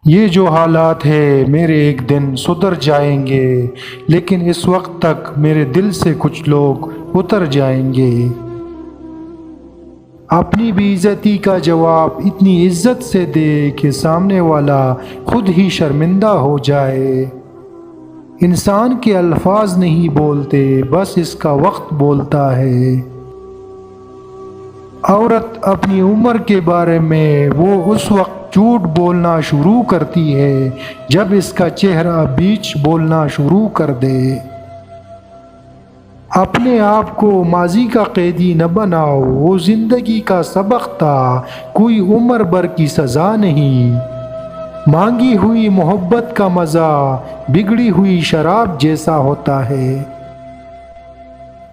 یہ جو حالات ہے میرے ایک دن سدھر جائیں گے، لیکن اس وقت تک میرے دل سے کچھ لوگ اتر جائیں گے۔ اپنی بے عزتی کا جواب اتنی عزت سے دے کہ سامنے والا خود ہی شرمندہ ہو جائے۔ انسان کے الفاظ نہیں بولتے، بس اس کا وقت بولتا ہے۔ عورت اپنی عمر کے بارے میں وہ اس وقت جھوٹ بولنا شروع کرتی ہے جب اس کا چہرہ بیچ بولنا شروع کر دے۔ اپنے آپ کو ماضی کا قیدی نہ بناؤ، وہ زندگی کا سبق تھا، کوئی عمر بھر کی سزا نہیں۔ مانگی ہوئی محبت کا مزہ بگڑی ہوئی شراب جیسا ہوتا ہے۔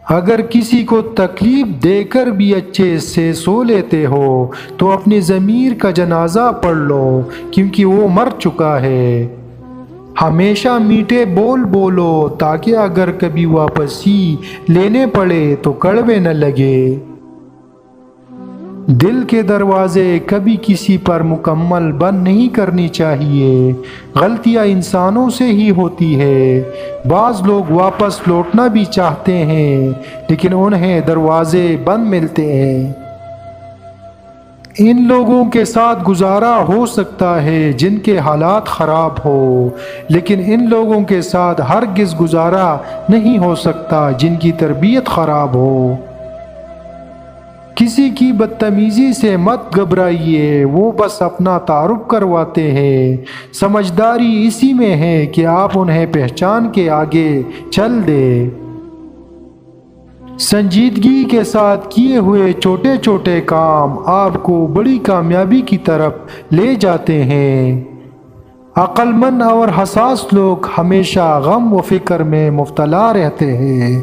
اگر کسی کو تکلیف دے کر بھی اچھے سے سو لیتے ہو تو اپنی ضمیر کا جنازہ پڑھ لو، کیونکہ وہ مر چکا ہے۔ ہمیشہ میٹھے بول بولو تاکہ اگر کبھی واپسی لینے پڑے تو کڑوے نہ لگے۔ دل کے دروازے کبھی کسی پر مکمل بند نہیں کرنی چاہیے، غلطیاں انسانوں سے ہی ہوتی ہے۔ بعض لوگ واپس لوٹنا بھی چاہتے ہیں لیکن انہیں دروازے بند ملتے ہیں۔ ان لوگوں کے ساتھ گزارا ہو سکتا ہے جن کے حالات خراب ہو، لیکن ان لوگوں کے ساتھ ہرگز گزارا نہیں ہو سکتا جن کی تربیت خراب ہو۔ کسی کی بدتمیزی سے مت گھبرائیے، وہ بس اپنا تعارف کرواتے ہیں۔ سمجھداری اسی میں ہے کہ آپ انہیں پہچان کے آگے چل دیں۔ سنجیدگی کے ساتھ کیے ہوئے چھوٹے چھوٹے کام آپ کو بڑی کامیابی کی طرف لے جاتے ہیں۔ عقل مند اور حساس لوگ ہمیشہ غم و فکر میں مبتلا رہتے ہیں۔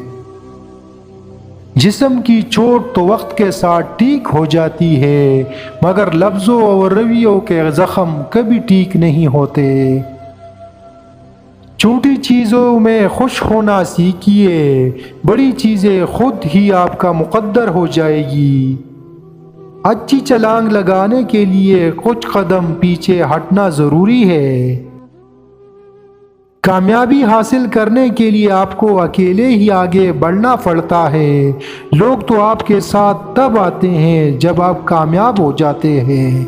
جسم کی چوٹ تو وقت کے ساتھ ٹھیک ہو جاتی ہے، مگر لفظوں اور رویوں کے زخم کبھی ٹھیک نہیں ہوتے۔ چھوٹی چیزوں میں خوش ہونا سیکھیے، بڑی چیزیں خود ہی آپ کا مقدر ہو جائے گی۔ اچھی چھلانگ لگانے کے لیے کچھ قدم پیچھے ہٹنا ضروری ہے۔ کامیابی حاصل کرنے کے لیے آپ کو اکیلے ہی آگے بڑھنا پڑتا ہے۔ لوگ تو آپ کے ساتھ تب آتے ہیں جب آپ کامیاب ہو جاتے ہیں۔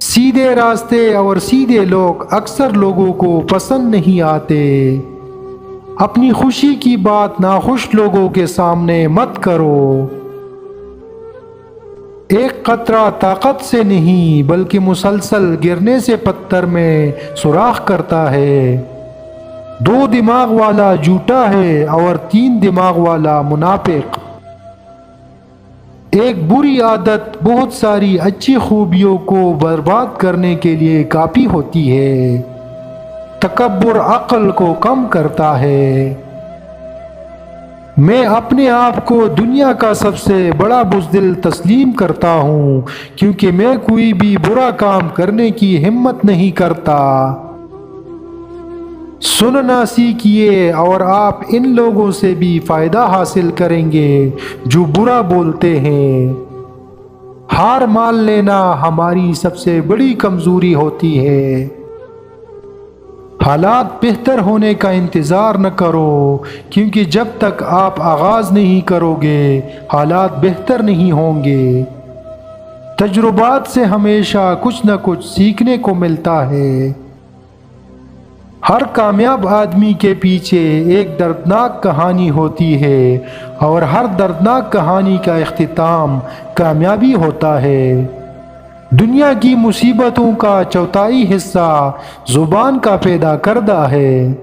سیدھے راستے اور سیدھے لوگ اکثر لوگوں کو پسند نہیں آتے۔ اپنی خوشی کی بات ناخوش لوگوں کے سامنے مت کرو۔ ایک قطرہ طاقت سے نہیں بلکہ مسلسل گرنے سے پتھر میں سوراخ کرتا ہے۔ 2 دماغ والا جھوٹا ہے اور 3 دماغ والا منافق۔ ایک بری عادت بہت ساری اچھی خوبیوں کو برباد کرنے کے لیے کافی ہوتی ہے۔ تکبر عقل کو کم کرتا ہے۔ میں اپنے آپ کو دنیا کا سب سے بڑا بزدل تسلیم کرتا ہوں، کیونکہ میں کوئی بھی برا کام کرنے کی ہمت نہیں کرتا۔ سننا سیکھیے اور آپ ان لوگوں سے بھی فائدہ حاصل کریں گے جو برا بولتے ہیں۔ ہار مان لینا ہماری سب سے بڑی کمزوری ہوتی ہے۔ حالات بہتر ہونے کا انتظار نہ کرو، کیونکہ جب تک آپ آغاز نہیں کرو گے حالات بہتر نہیں ہوں گے۔ تجربات سے ہمیشہ کچھ نہ کچھ سیکھنے کو ملتا ہے۔ ہر کامیاب آدمی کے پیچھے ایک دردناک کہانی ہوتی ہے اور ہر دردناک کہانی کا اختتام کامیابی ہوتا ہے۔ دنیا کی مصیبتوں کا چوتھائی حصہ زبان کا پیدا کردہ ہے۔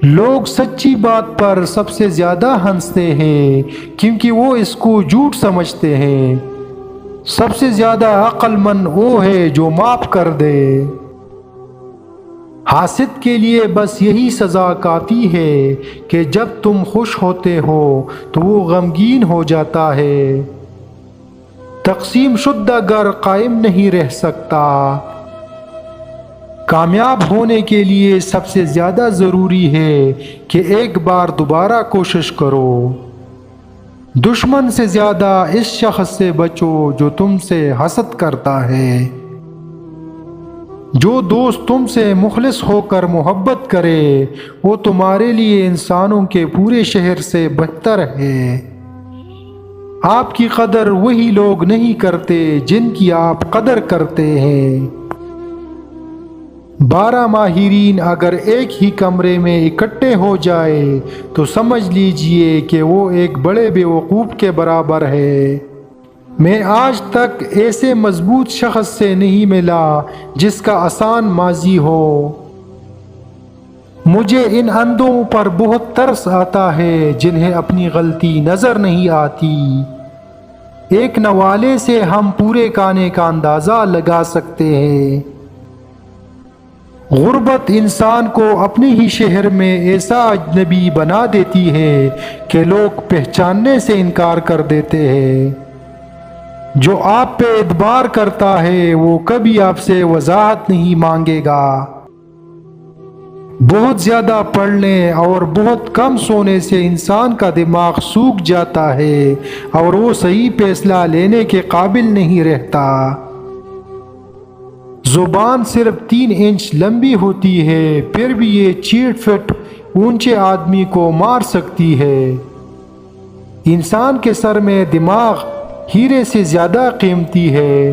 لوگ سچی بات پر سب سے زیادہ ہنستے ہیں کیونکہ وہ اس کو جھوٹ سمجھتے ہیں۔ سب سے زیادہ عقل مند وہ ہے جو معاف کر دے۔ حاسد کے لیے بس یہی سزا کافی ہے کہ جب تم خوش ہوتے ہو تو وہ غمگین ہو جاتا ہے۔ تقسیم شدہ گھر قائم نہیں رہ سکتا۔ کامیاب ہونے کے لیے سب سے زیادہ ضروری ہے کہ ایک بار دوبارہ کوشش کرو۔ دشمن سے زیادہ اس شخص سے بچو جو تم سے حسد کرتا ہے۔ جو دوست تم سے مخلص ہو کر محبت کرے وہ تمہارے لیے انسانوں کے پورے شہر سے بہتر ہے۔ آپ کی قدر وہی لوگ نہیں کرتے جن کی آپ قدر کرتے ہیں۔ 12 ماہرین اگر ایک ہی کمرے میں اکٹھے ہو جائے تو سمجھ لیجئے کہ وہ ایک بڑے بیوقوف کے برابر ہے۔ میں آج تک ایسے مضبوط شخص سے نہیں ملا جس کا آسان ماضی ہو۔ مجھے ان اندھوں پر بہت ترس آتا ہے جنہیں اپنی غلطی نظر نہیں آتی۔ ایک نوالے سے ہم پورے کانے کا اندازہ لگا سکتے ہیں۔ غربت انسان کو اپنے ہی شہر میں ایسا اجنبی بنا دیتی ہے کہ لوگ پہچاننے سے انکار کر دیتے ہیں۔ جو آپ پہ اعتبار کرتا ہے وہ کبھی آپ سے وضاحت نہیں مانگے گا۔ بہت زیادہ پڑھنے اور بہت کم سونے سے انسان کا دماغ سوکھ جاتا ہے اور وہ صحیح فیصلہ لینے کے قابل نہیں رہتا۔ زبان صرف 3 انچ لمبی ہوتی ہے پھر بھی یہ 6 فٹ اونچے آدمی کو مار سکتی ہے۔ انسان کے سر میں دماغ ہیرے سے زیادہ قیمتی ہے۔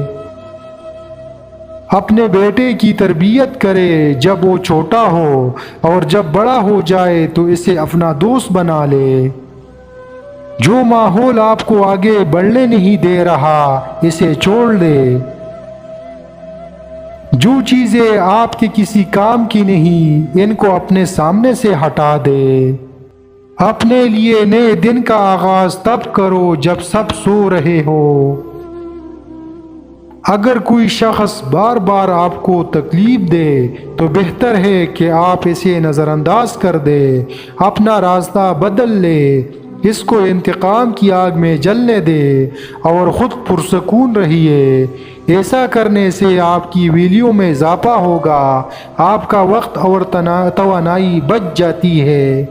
اپنے بیٹے کی تربیت کرے جب وہ چھوٹا ہو اور جب بڑا ہو جائے تو اسے اپنا دوست بنا لے۔ جو ماحول آپ کو آگے بڑھنے نہیں دے رہا اسے چھوڑ دے۔ جو چیزیں آپ کے کسی کام کی نہیں ان کو اپنے سامنے سے ہٹا دے۔ اپنے لیے نئے دن کا آغاز تب کرو جب سب سو رہے ہو۔ اگر کوئی شخص بار بار آپ کو تکلیف دے تو بہتر ہے کہ آپ اسے نظر انداز کر دے، اپنا راستہ بدل لے، اس کو انتقام کی آگ میں جلنے دے اور خود پرسکون رہیے۔ ایسا کرنے سے آپ کی ویلیو میں اضافہ ہوگا، آپ کا وقت اور توانائی بچ جاتی ہے۔